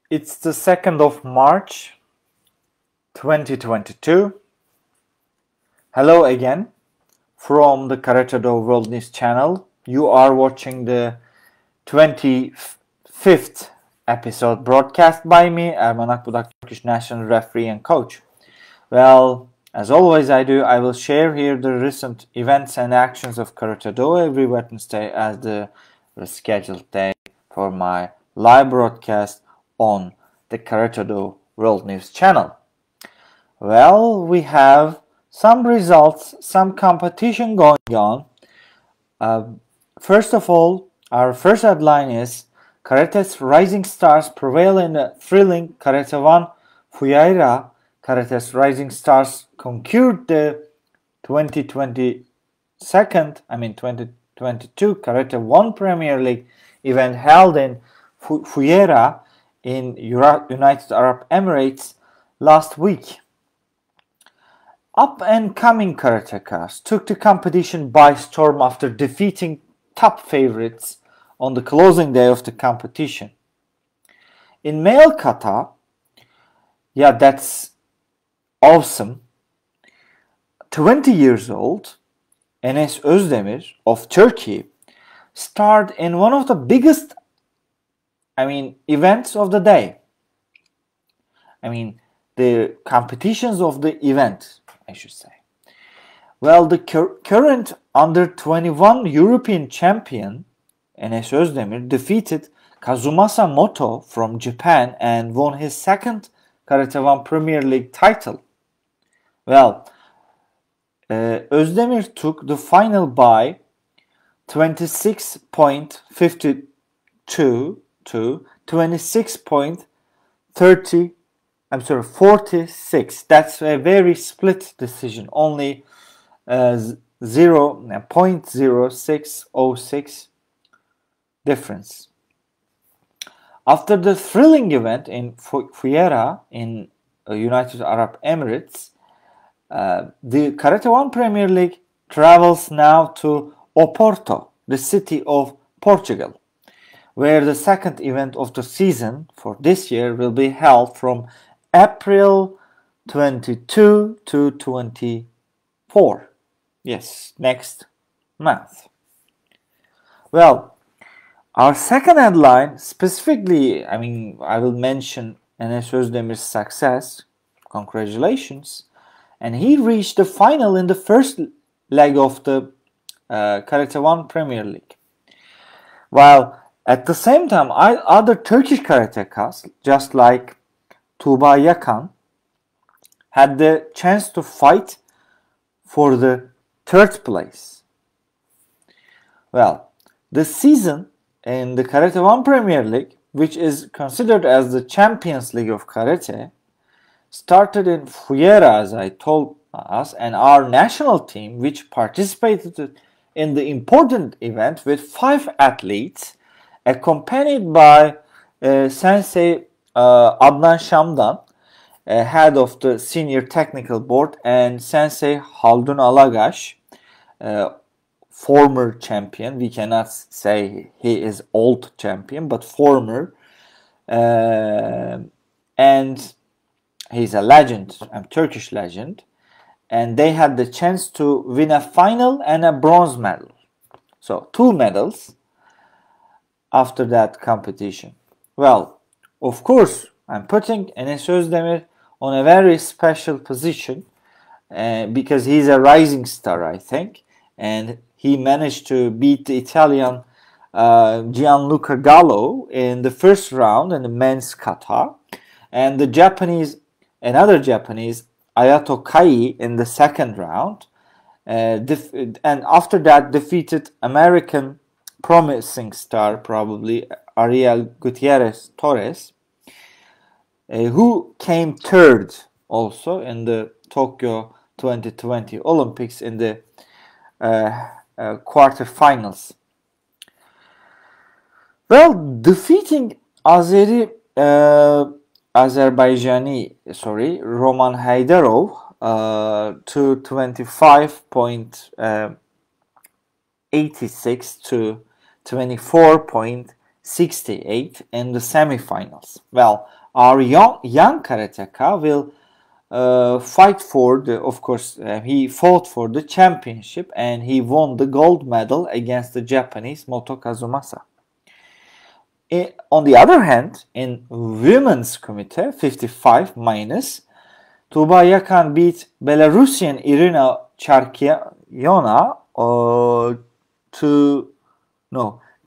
It's the 2nd of March 2022. Hello again from the Karate-Do World News channel. You are watching the 25th episode broadcast by me, Erman AKBUDAK, Turkish national referee and coach. Well, as always I will share here the recent events and actions of Karate-Do every Wednesday as the rescheduled day for my live broadcast on the Karate-Do World News channel. Well, we have some results, some competition going on. First of all, our first headline is Karate's rising stars prevail in the thrilling Karate 1 Fuyaira. Karate's rising stars conquered the 2022 Karate 1 Premier League event held in Fuyaira in United Arab Emirates last week. Up-and-coming karatekas took the competition by storm after defeating top favorites on the closing day of the competition. In male kata, yeah, that's awesome. 20 years old, Enes Özdemir of Turkey starred in one of the biggest events of the day. The competitions of the event, I should say. Well, the current under-21 European champion, Enes Özdemir, defeated Kazumasa Moto from Japan and won his second Karate 1 Premier League title. Well, Özdemir took the final by 26.52 to 46. That's a very split decision. Only 0.0606 difference. After the thrilling event in Fuyaira in United Arab Emirates, the Karate 1 Premier League travels now to Oporto, the city of Portugal, where the second event of the season for this year will be held from April 22 to 24. Yes, next month. Well, our second headline, specifically, I will mention Enes Özdemir's success. Congratulations. And he reached the final in the first leg of the Karate 1 Premier League. While at the same time, other Turkish karatekas, just like Tuğba Yakan, had the chance to fight for the third place. Well, the season in the Karate 1 Premier League, which is considered as the Champions League of Karate, started in Fuyaira, as I told us, and our national team, which participated in the important event with 5 athletes, accompanied by Sensei Adnan Şamdan, head of the senior technical board, and Sensei Haldun Alagash, former champion. We cannot say he is old champion, but former, and he's a legend, a Turkish legend, and they had the chance to win a final and a bronze medal. So 2 medals after that competition. Well, of course, I'm putting Enes Özdemir on a very special position because he's a rising star, I think, and he managed to beat the Italian Gianluca Gallo in the first round in the men's kata, and another Japanese, Ayato Kai, in the second round, and after that defeated American promising star, probably Ariel Gutierrez Torres, who came third also in the Tokyo 2020 Olympics in the quarterfinals. Well, defeating Azerbaijani Roman Haydarov to 25.86 to 24.6 68 in the semifinals. Well, our young karateka will fight for the, of course, he fought for the championship and he won the gold medal against the Japanese Moto Kazumasa. On the other hand, in women's committee 55 minus, Tuğba beat Belarusian Irina Charkiona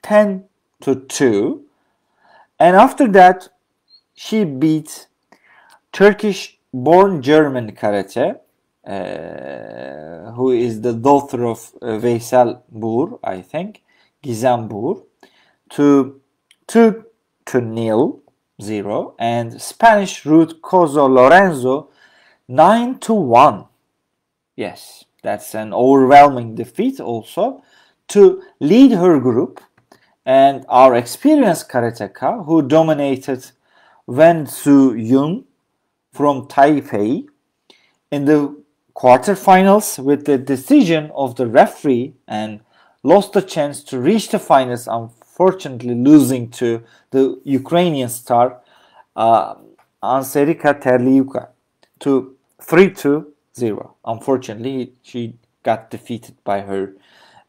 10-2, and after that she beat Turkish-born German karate, who is the daughter of Veysel Buğur, I think, Gizem Buğur, to 2-0, and Spanish Ruth Cozo Lorenzo 9-1. Yes, that's an overwhelming defeat also to lead her group. And our experienced karateka, who dominated Wen Su Yun from Taipei in the quarterfinals with the decision of the referee and lost the chance to reach the finals, unfortunately losing to the Ukrainian star Anserika Terliuka to 3-0. Unfortunately, she got defeated by her.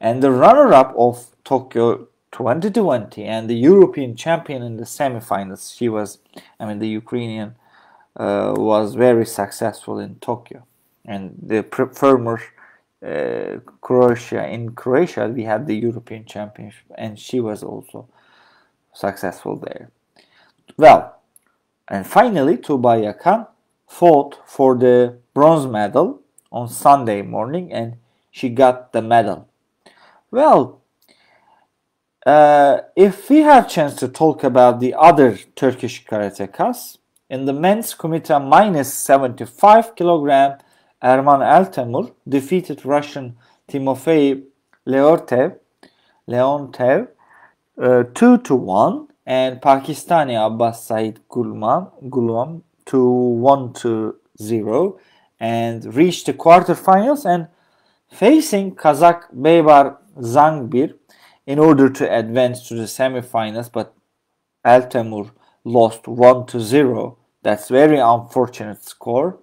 And the runner-up of Tokyo 2020 and the European champion in the semifinals, the Ukrainian was very successful in Tokyo. And the former Croatia, in Croatia we had the European championship and she was also successful there. Well, and finally Tuğba fought for the bronze medal on Sunday morning and she got the medal. Well, if we have chance to talk about the other Turkish karatekas, in the men's committee minus 75 kilogram, Erman Eltemur defeated Russian Timofey Leontev 2-1, and Pakistani Abbas Said Gulam 1-0, and reached the quarterfinals and facing Kazakh Beybar Zangbir in order to advance to the semifinals, but Eltemur lost 1-0. That's very unfortunate score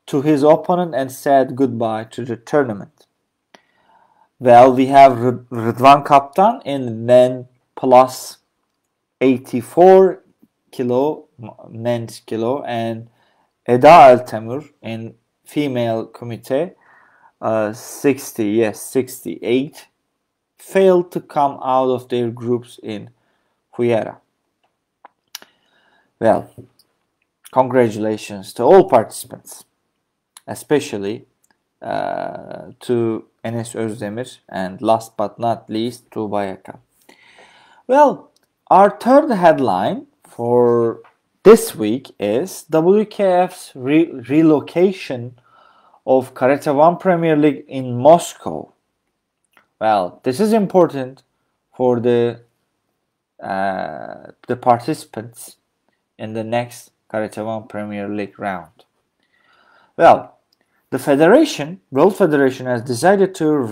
to his opponent and said goodbye to the tournament. Well, we have Rıdvan Kaptan in men plus 84 kilo, men's kilo, and Eda Eltemur in female committee 68, failed to come out of their groups in Fuera. Well, congratulations to all participants, especially to Enes Özdemir, and last but not least Tuğba. Well, our third headline for this week is WKF's relocation of Karate 1 Premier League in Moscow. Well, this is important for the participants in the next Karate 1 Premier League round. Well, the World Federation has decided to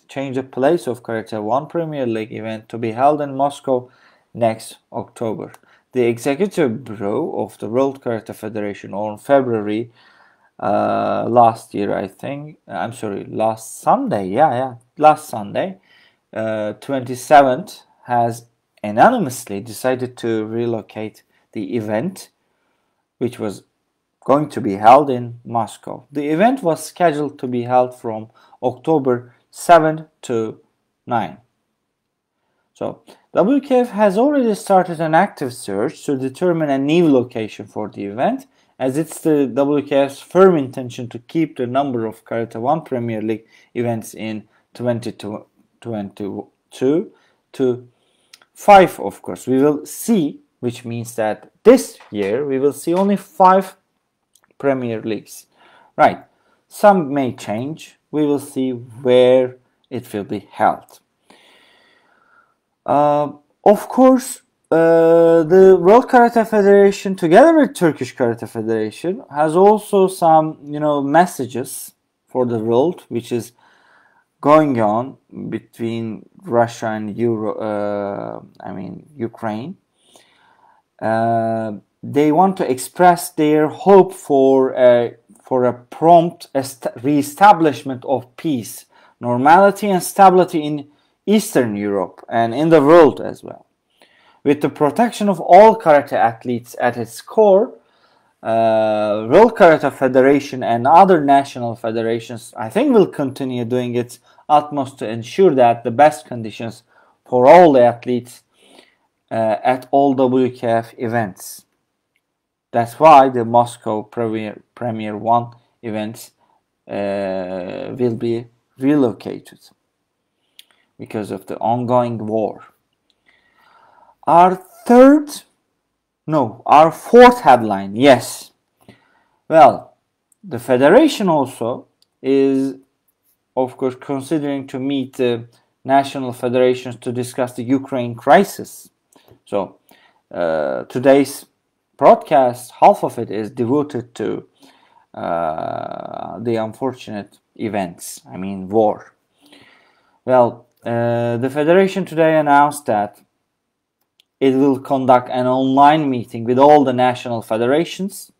change the place of Karate 1 Premier League event to be held in Moscow next October. The Executive Bureau of the World Karate Federation on February last Sunday, 27th, has unanimously decided to relocate the event, which was going to be held in Moscow. The event was scheduled to be held from October 7th to 9th. So, WKF has already started an active search to determine a new location for the event, as it's the WKF's firm intention to keep the number of Karate 1 Premier League events in 2022 to 5, of course. We will see, which means that this year we will see only 5 Premier Leagues. Right, some may change. We will see where it will be held. Of course, the World Karate Federation, together with Turkish Karate Federation, has also some, messages for the world, which is going on between Russia and Ukraine. They want to express their hope for a prompt re-establishment of peace, normality, and stability in Eastern Europe and in the world as well. With the protection of all karate athletes at its core, World Karate Federation and other national federations, I think, will continue doing its utmost to ensure that the best conditions for all the athletes at all WKF events. That's why the Moscow Premier 1 events will be relocated because of the ongoing war. Our fourth headline, yes. Well, the federation also is, of course, considering to meet the national federations to discuss the Ukraine crisis. So, today's broadcast, half of it is devoted to the unfortunate events, war. Well, the federation today announced that it will conduct an online meeting with all the national federations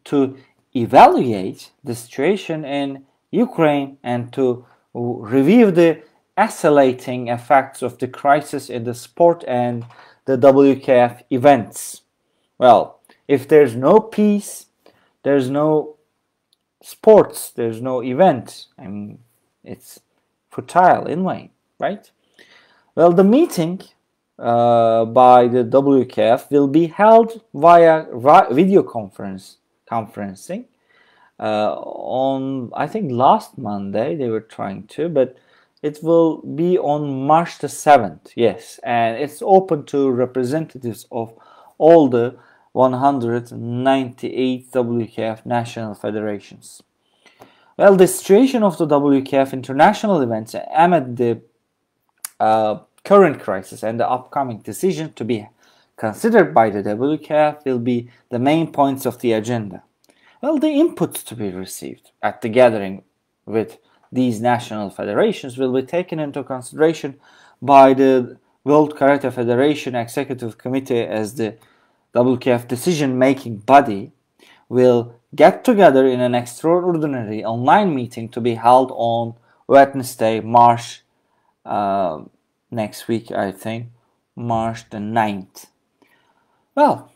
to evaluate the situation in Ukraine and to review the escalating effects of the crisis in the sport and the WKF events. Well, if there's no peace, there's no sports, there's no event. It's futile in way, right? Well, the meeting by the WKF will be held via video conferencing on, I think, last Monday they were trying to, but it will be on March the 7th, yes, and it's open to representatives of all the 198 WKF national federations. Well, the situation of the WKF international events amid the current crisis and the upcoming decision to be considered by the WKF will be the main points of the agenda. Well, the inputs to be received at the gathering with these national federations will be taken into consideration by the World Karate Federation Executive Committee as the WKF decision-making body will get together in an extraordinary online meeting to be held on Wednesday, March next week, I think, March the 9th. Well,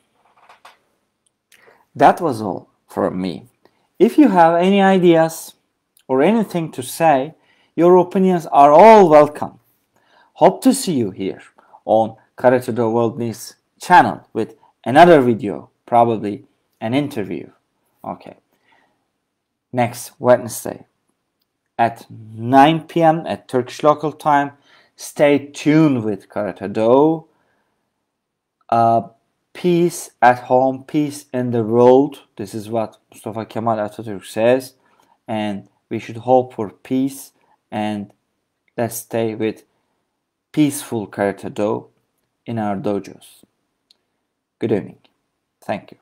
that was all from me. If you have any ideas or anything to say, your opinions are all welcome. Hope to see you here on Karate Do World News channel with another video, probably an interview. Okay. Next Wednesday at 9 p.m. at Turkish local time. Stay tuned with Karate Do. Peace at home, peace in the world. This is what Mustafa Kemal Atatürk says. And we should hope for peace. And let's stay with peaceful Karate Do in our dojos. Good evening. Thank you.